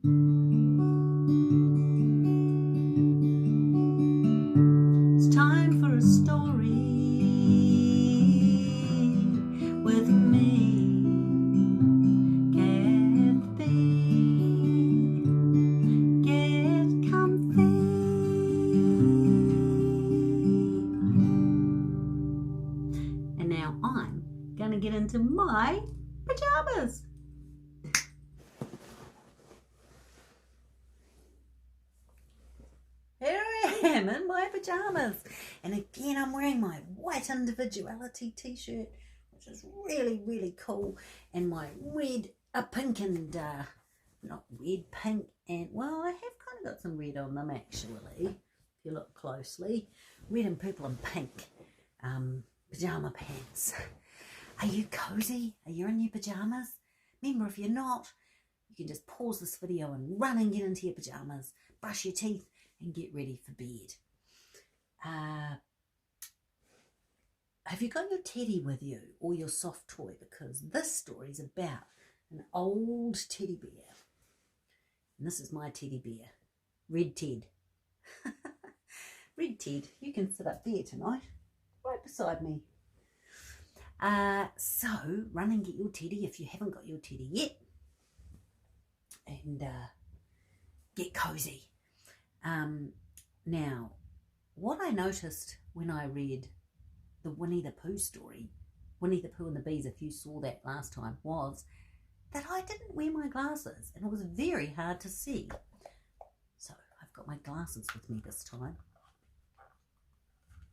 It's time for a story with me, Kath Bee. Get comfy. And now I'm going to get into my pajamas. Here I am in my pajamas, and again I'm wearing my white individuality t-shirt, which is really cool, and my red, pink and not red, pink, and well, I have kind of got some red on them actually, if you look closely, red and purple and pink pajama pants. Are you cozy? Are you in your pajamas? Remember, if you're not, you can just pause this video and run and get into your pajamas, brush your teeth, and get ready for bed. Have you got your teddy with you, or your soft toy? Because this story is about an old teddy bear. And this is my teddy bear, Red Ted. Red Ted, you can sit up there tonight, right beside me. So run and get your teddy if you haven't got your teddy yet, and get cozy. Now, what I noticed when I read the Winnie the Pooh story, Winnie the Pooh and the Bees, if you saw that last time, was that I didn't wear my glasses and it was very hard to see. So I've got my glasses with me this time.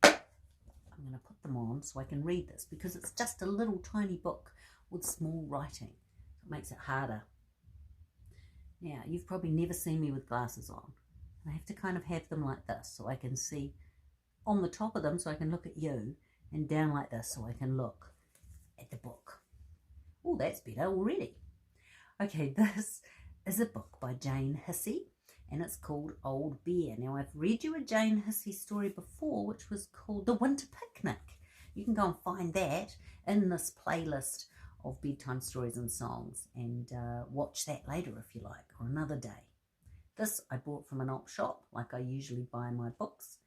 I'm going to put them on so I can read this, because it's just a little tiny book with small writing. It makes it harder. Now, you've probably never seen me with glasses on. I have to kind of have them like this so I can see on the top of them, so I can look at you, and down like this so I can look at the book. Oh, that's better already. Okay, this is a book by Jane Hissey, and it's called Old Bear. Now, I've read you a Jane Hissey story before, which was called The Winter Picnic. You can go and find that in this playlist of Bedtime Stories and Songs, and watch that later if you like, or another day. This I bought from an op shop, like I usually buy my books,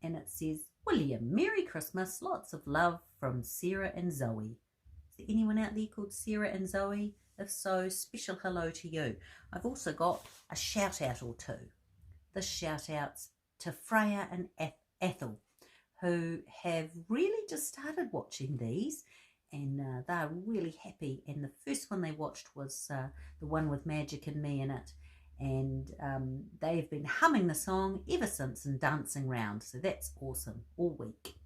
and it says, William, Merry Christmas, lots of love from Sarah and Zoe. Is there anyone out there called Sarah and Zoe? If so, special hello to you. I've also got a shout out or two. This shout out's to Freya and Ethel, who have really just started watching these, and they're really happy. And the first one they watched was the one with Magic and Me in it. And they've been humming the song ever since and dancing round, so that's awesome all week.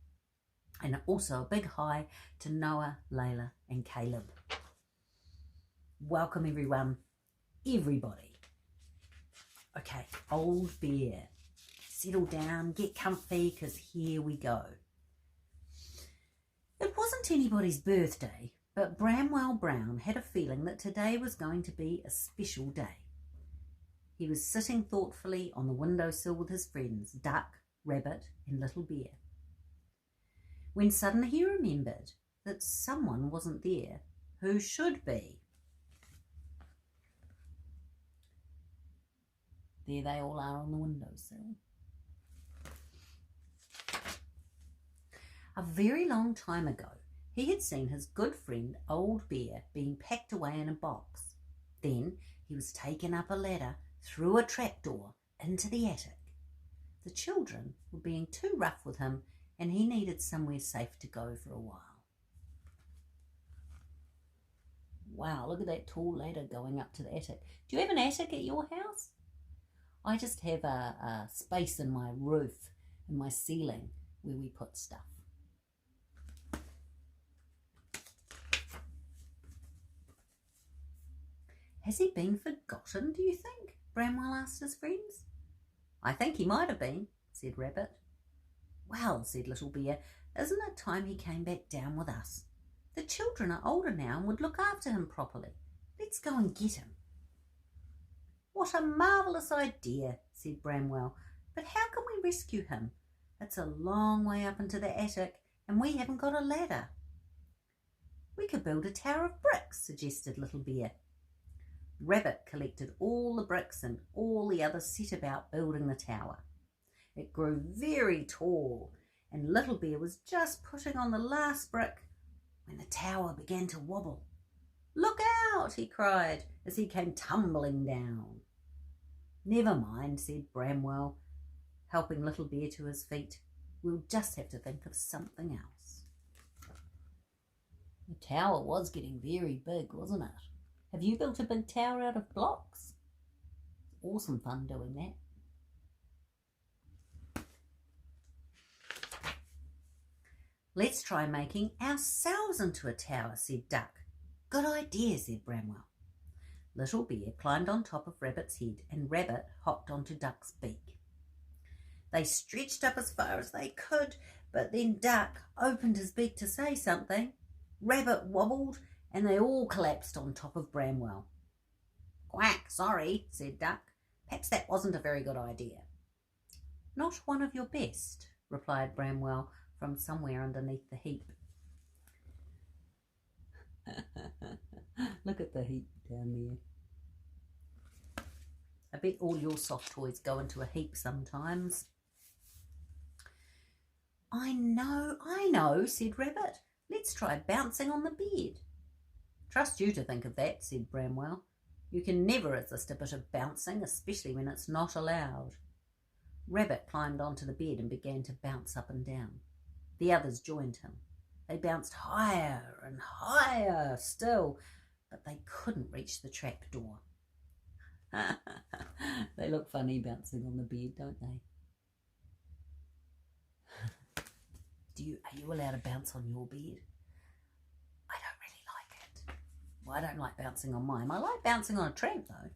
And also a big hi to Noah, Layla and Caleb. Welcome everyone, everybody. Okay, Old Bear, settle down, get comfy, because here we go. It wasn't anybody's birthday, but Bramwell Brown had a feeling that today was going to be a special day. He was sitting thoughtfully on the windowsill with his friends, Duck, Rabbit and Little Bear, when suddenly he remembered that someone wasn't there who should be. There they all are on the windowsill. A very long time ago, he had seen his good friend Old Bear being packed away in a box. Then he was taken up a ladder through a trapdoor into the attic. The children were being too rough with him, and he needed somewhere safe to go for a while. Wow, look at that tall ladder going up to the attic. Do you have an attic at your house? I just have a space in my roof, in my ceiling, where we put stuff. Has he been forgotten, do you think? Bramwell asked his friends. I think he might have been, said Rabbit. Well, said Little Bear, isn't it time he came back down with us? The children are older now and would look after him properly. Let's go and get him. What a marvellous idea, said Bramwell. But how can we rescue him? It's a long way up into the attic and we haven't got a ladder. We could build a tower of bricks, suggested Little Bear. Rabbit collected all the bricks and all the others set about building the tower. It grew very tall, and Little Bear was just putting on the last brick when the tower began to wobble. "Look out!" he cried as he came tumbling down. "Never mind," said Bramwell, helping Little Bear to his feet. "We'll just have to think of something else." The tower was getting very big, wasn't it? Have you built a big tower out of blocks? Awesome fun doing that. "Let's try making ourselves into a tower," said Duck. "Good idea," said Bramwell. Little Bear climbed on top of Rabbit's head and Rabbit hopped onto Duck's beak. They stretched up as far as they could, but then Duck opened his beak to say something. Rabbit wobbled and they all collapsed on top of Bramwell. "Quack, sorry," said Duck. "Perhaps that wasn't a very good idea." "Not one of your best," replied Bramwell from somewhere underneath the heap. Look at the heap down there. I bet all your soft toys go into a heap sometimes. I know, said Rabbit. "Let's try bouncing on the bed." "Trust you to think of that," said Bramwell. "You can never resist a bit of bouncing, especially when it's not allowed." Rabbit climbed onto the bed and began to bounce up and down. The others joined him. They bounced higher and higher still, but they couldn't reach the trap door. They look funny bouncing on the bed, don't they? Are you allowed to bounce on your bed? I don't really like it. Well, I don't like bouncing on mine. I like bouncing on a tramp, though.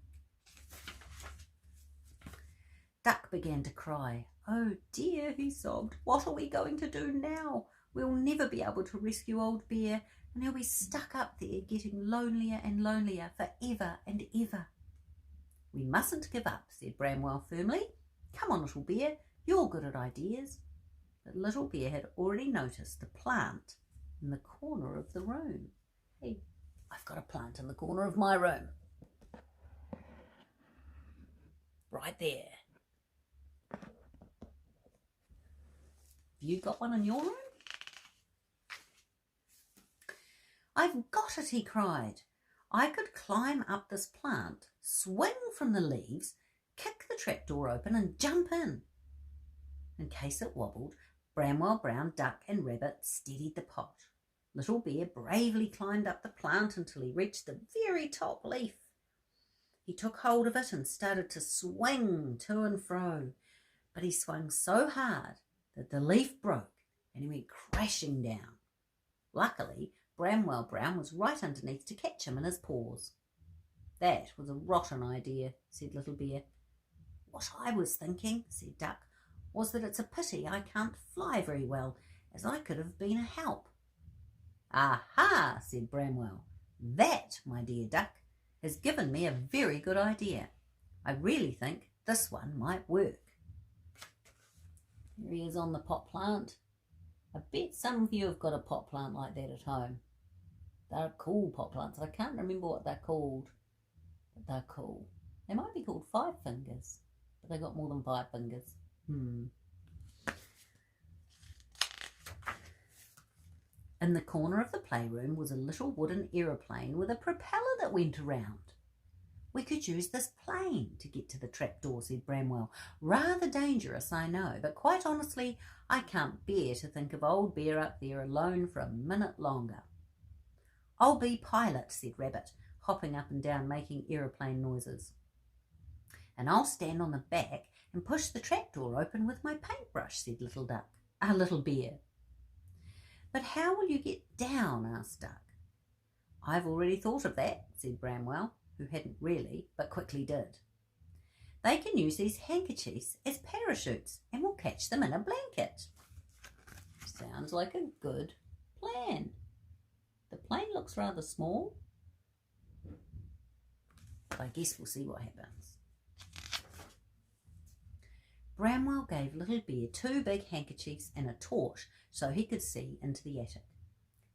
Duck began to cry. "Oh dear," he sobbed. "What are we going to do now? We'll never be able to rescue old Bear, and he'll be stuck up there getting lonelier and lonelier forever and ever." "We mustn't give up," said Bramwell firmly. "Come on, Little Bear, you're good at ideas." But Little Bear had already noticed the plant in the corner of the room. "Hey, I've got a plant in the corner of my room. Right there. Have you got one in your room?" "I've got it," he cried. "I could climb up this plant, swing from the leaves, kick the trapdoor open and jump in." In case it wobbled, Bramwell, Brown, Duck and Rabbit steadied the pot. Little Bear bravely climbed up the plant until he reached the very top leaf. He took hold of it and started to swing to and fro, but he swung so hard that the leaf broke and he went crashing down. Luckily, Bramwell Brown was right underneath to catch him in his paws. "That was a rotten idea," said Little Bear. "What I was thinking," said Duck, "was that it's a pity I can't fly very well, as I could have been a help." "Aha," said Bramwell. "That, my dear Duck, has given me a very good idea. I really think this one might work." Here he is on the pot plant. I bet some of you have got a pot plant like that at home. They're cool pot plants. I can't remember what they're called, but they're cool. They might be called 5 fingers, but they've got more than 5 fingers. In the corner of the playroom was a little wooden aeroplane with a propeller that went around. "We could use this plane to get to the trapdoor," said Bramwell. "Rather dangerous, I know, but quite honestly, I can't bear to think of old Bear up there alone for a minute longer." "I'll be pilot," said Rabbit, hopping up and down making aeroplane noises. "And I'll stand on the back and push the trapdoor open with my paintbrush," said Little Bear. "But how will you get down?" asked Duck. "I've already thought of that," said Bramwell, who hadn't really, but quickly did. "They can use these handkerchiefs as parachutes and we'll catch them in a blanket." Sounds like a good plan. The plane looks rather small, but I guess we'll see what happens. Bramwell gave Little Bear 2 big handkerchiefs and a torch so he could see into the attic.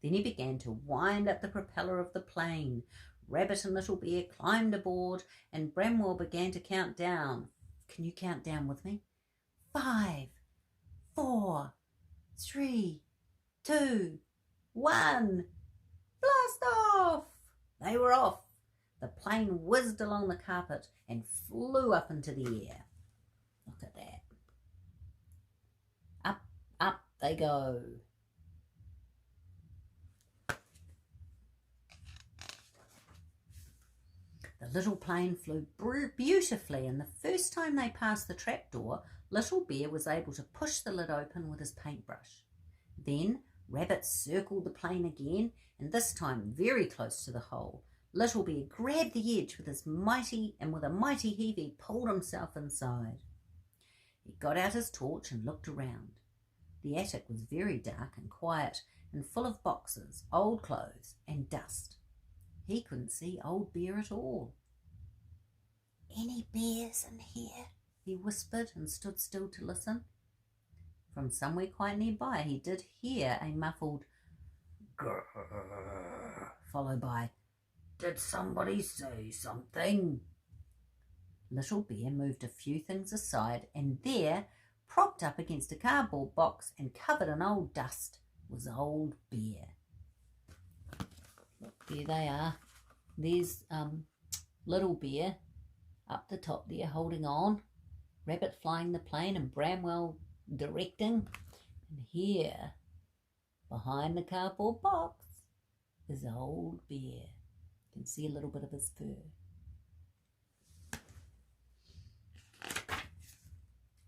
Then he began to wind up the propeller of the plane, Rabbit and Little Bear climbed aboard, and Bramwell began to count down. Can you count down with me? 5, 4, 3, 2, 1. Blast off! They were off. The plane whizzed along the carpet and flew up into the air. Look at that. Up, up they go. The little plane flew beautifully, and the first time they passed the trapdoor, Little Bear was able to push the lid open with his paintbrush. Then Rabbit circled the plane again, and this time very close to the hole. Little Bear grabbed the edge with a mighty heave he pulled himself inside. He got out his torch and looked around. The attic was very dark and quiet and full of boxes, old clothes and dust. He couldn't see Old Bear at all. "Any bears in here?" he whispered and stood still to listen. From somewhere quite nearby he did hear a muffled grrr, followed by, "Did somebody say something?" Little Bear moved a few things aside, and there, propped up against a cardboard box and covered in old dust, was Old Bear. Look, there they are. There's Little Bear up the top there holding on, Rabbit flying the plane and Bramwell directing. And here, behind the cardboard box, is Old Bear. You can see a little bit of his fur.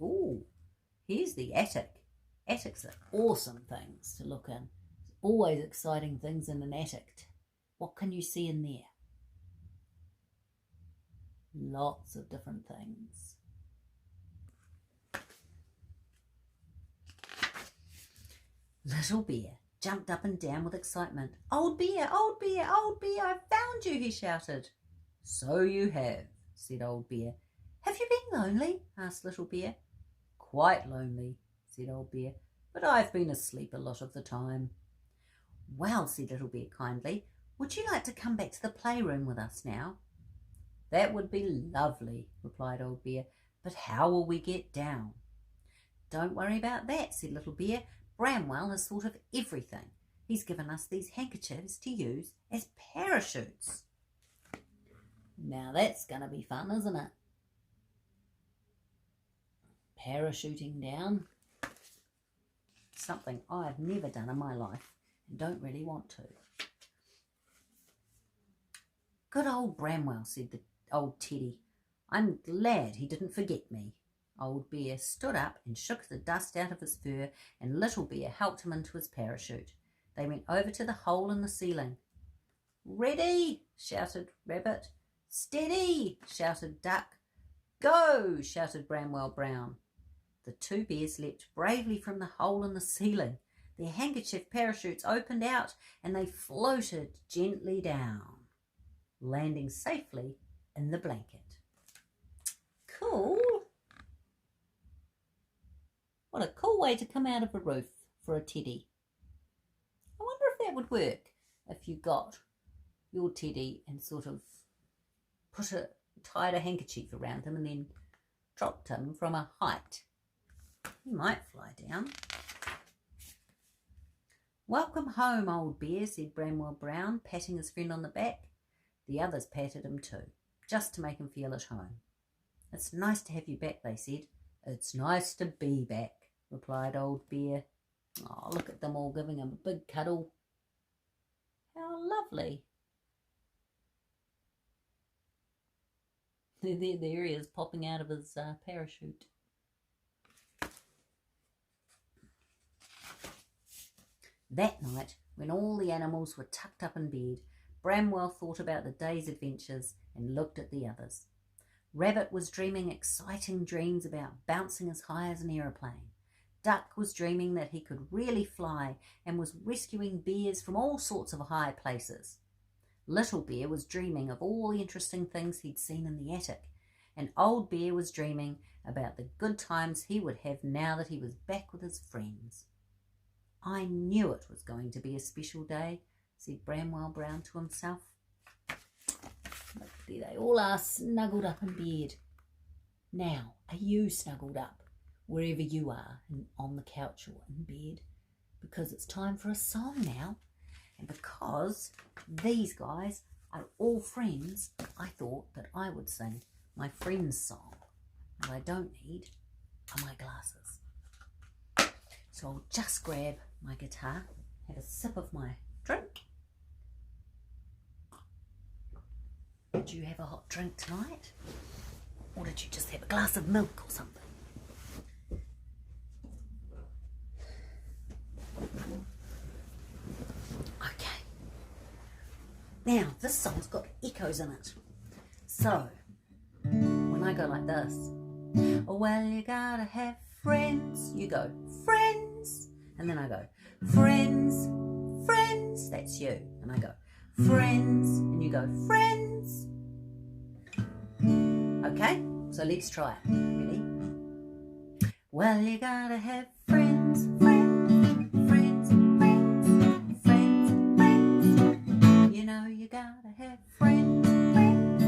Ooh, here's the attic. Attics are awesome things to look in. There's always exciting things in an attic. What can you see in there? Lots of different things. Little Bear jumped up and down with excitement. "Old Bear, Old Bear, Old Bear, I've found you," he shouted. "So you have," said Old Bear. "Have you been lonely?" asked Little Bear. "Quite lonely," said Old Bear, "but I've been asleep a lot of the time." "Well," said Little Bear kindly, "would you like to come back to the playroom with us now?" "That would be lovely," replied Old Bear, "but how will we get down?" "Don't worry about that," said Little Bear. "Bramwell has thought of everything. He's given us these handkerchiefs to use as parachutes." Now that's going to be fun, isn't it? Parachuting down. Something I've never done in my life and don't really want to. "Good old Bramwell," said the old Teddy. "I'm glad he didn't forget me." Old Bear stood up and shook the dust out of his fur, and Little Bear helped him into his parachute. They went over to the hole in the ceiling. "Ready!" shouted Rabbit. "Steady!" shouted Duck. "Go!" shouted Bramwell Brown. The two bears leapt bravely from the hole in the ceiling. Their handkerchief parachutes opened out and they floated gently down, landing safely in the blanket. Cool! What a cool way to come out of a roof for a teddy. I wonder if that would work if you got your teddy and sort of tied a handkerchief around him and then dropped him from a height. He might fly down. "Welcome home, Old Bear," said Bramwell Brown, patting his friend on the back. The others patted him too, just to make him feel at home. "It's nice to have you back," they said. "It's nice to be back," replied Old Bear. Oh, look at them all giving him a big cuddle. How lovely. There he is, popping out of his parachute. That night, when all the animals were tucked up in bed, Bramwell thought about the day's adventures and looked at the others. Rabbit was dreaming exciting dreams about bouncing as high as an aeroplane. Duck was dreaming that he could really fly and was rescuing bears from all sorts of high places. Little Bear was dreaming of all the interesting things he'd seen in the attic, and Old Bear was dreaming about the good times he would have now that he was back with his friends. "I knew it was going to be a special day," said Bramwell Brown to himself. There they all are, snuggled up in bed. Now, are you snuggled up wherever you are, on the couch or in bed? Because it's time for a song now. And because these guys are all friends, I thought that I would sing my friend's song. What I don't need are my glasses. So I'll just grab my guitar, have a sip of my drink. Did you have a hot drink tonight? Or did you just have a glass of milk or something? Okay. Now, this song's got echoes in it. So, when I go like this, oh, well, you gotta have friends. You go, friends. And then I go, friends, friends. That's you. And I go, friends. And you go, friends. Okay, so let's try it. Ready? Well, you gotta have friends, friends, friends, friends, friends, friends. You know you gotta have friends, friends,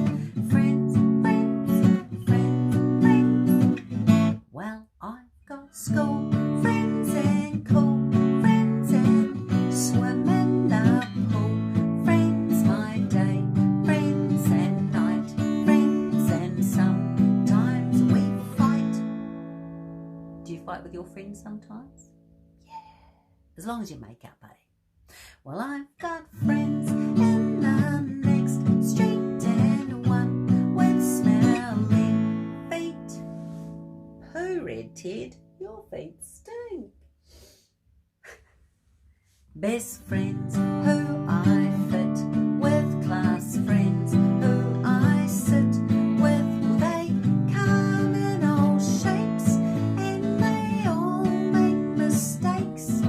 friends, friends, friends, friends. Well, I've got school friends and cool friends and swim in the pool. Friends my day, friends and night, friends and sometimes we fight. Do you fight with your friends sometimes? Yeah. As long as you make up, eh? Well, I've got friends in the next street and one with smelly feet. Pooh, Red Ted, your feet stink. Best friends who I fit with, class friends who I sit with. Well, they come in all shapes and they all make mistakes.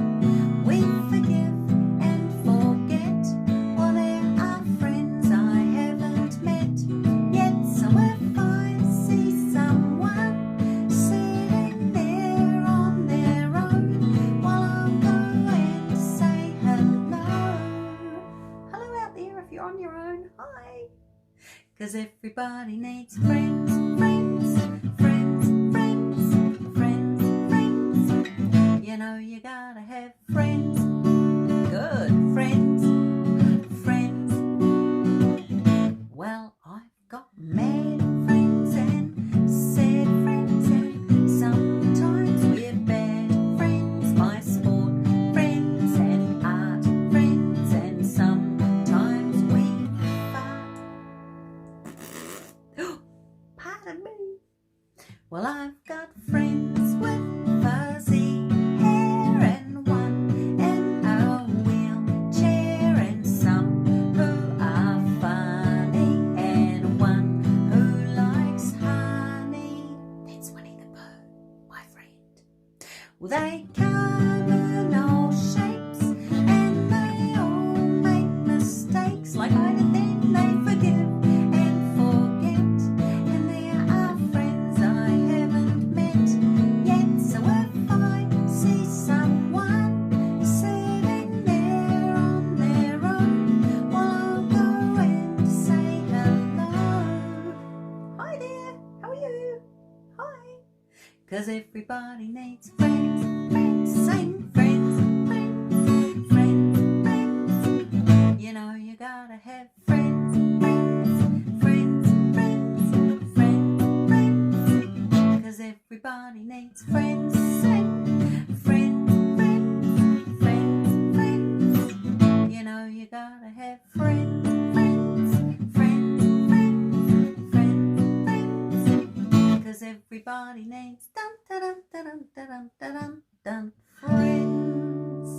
We forgive and forget. Well, there are friends I haven't met yet. So if I see someone sitting there on their own, well, I'll go and say hello. Hello out there if you're on your own. Hi. 'Cause everybody needs friends, friends, friends, friends, friends, friends. You know you gotta have friends. Good. Friends, friends. Well, I've got mad friends and sad friends and sometimes we're bad friends. My sport friends and art friends and sometimes we fart. Pardon me. Well, I've got friends with fuzzy hair and one in a wheelchair and some who are funny and one who likes honey. That's Winnie the Pooh, my friend. Well, they come in all shapes and they all make mistakes. Like I did then, they forgive and forget. And there are friends I haven't met yet. So if I see someone sitting there on their own, well, I'll go and say hello. Hi there, how are you? Hi. 'Cause everybody needs friends, friends, same friends, friends, friends, friends. You know you gotta have friends, friends, friends, friends, friends, friends. 'Cause everybody needs friends, same friends, friends, friends, friends. You know you gotta have friends, friends, friends, friends, friends, friends. 'Cause everybody needs dun dun dun dun dun dun dun dun friends.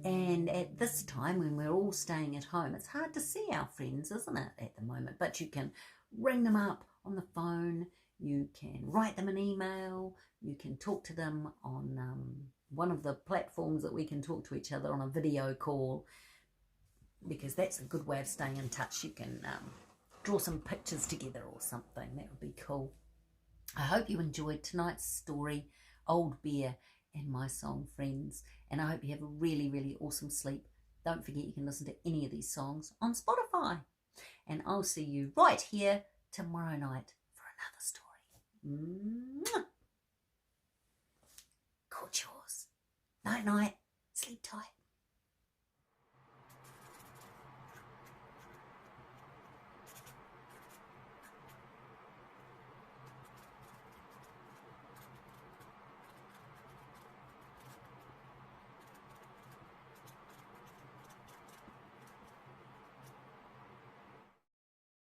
And at this time, when we're all staying at home, it's hard to see our friends, isn't it, at the moment? But you can ring them up on the phone, you can write them an email, you can talk to them on one of the platforms that we can talk to each other on a video call, because that's a good way of staying in touch. You can draw some pictures together or something. That would be cool. I hope you enjoyed tonight's story, Old Bear and my song Friends, and I hope you have a really, really awesome sleep Don't forget you can listen to any of these songs on Spotify. And I'll see you right here tomorrow night for another story. Mwah. Good yours. Night night. Sleep tight.